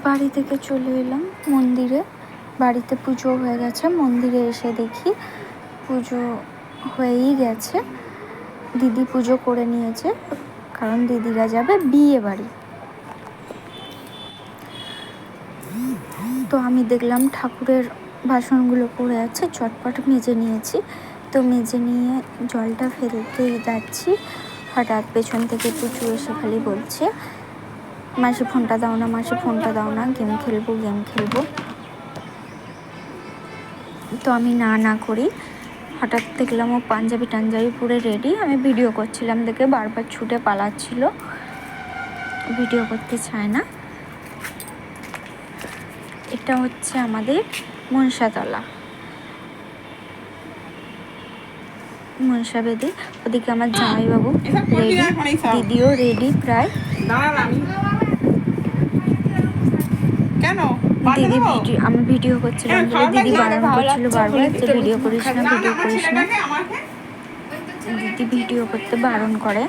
বাড়ি থেকে চলে এলাম মন্দিরে। বাড়িতে পুজো হয়ে গেছে, মন্দিরে এসে দেখি পুজো হয়েই গেছে। দিদি পুজো করে নিয়েছে, কারণ দিদিরা যাবে বিয়ে বাড়ি। তো আমি দেখলাম ঠাকুরের বাসনগুলো পড়ে আছে, চটপট মেজে নিয়েছি। তো মেজে নিয়ে জলটা ফেলতেই যাচ্ছি, হঠাৎ পেছন থেকে পুচু এসে খালি বলছে, মাসি ফোনটা দাও না, মাসি ফোনটা দাও না, গেম খেলবো গেম খেলবো। তো আমি না করি। হঠাৎ দেখলাম ও পাঞ্জাবি পরে রেডি। আমি ভিডিও করছিলাম দেখে বারবার ছুটে পালাচ্ছিল, ভিডিও করতে চায় না। এটা হচ্ছে আমাদের মনসাতলা, মনসাবেদি। ওদিকে আমার জামাইবাবু রেডি, দিদিও রেডি প্রায়। দিদি আমি ভিডিও করছিলাম বলে দিদি বারণ করছিল বারবার যে ভিডিও করিস না, ভিডিও করিস না। দিদি ভিডিও করতে বারণ করে।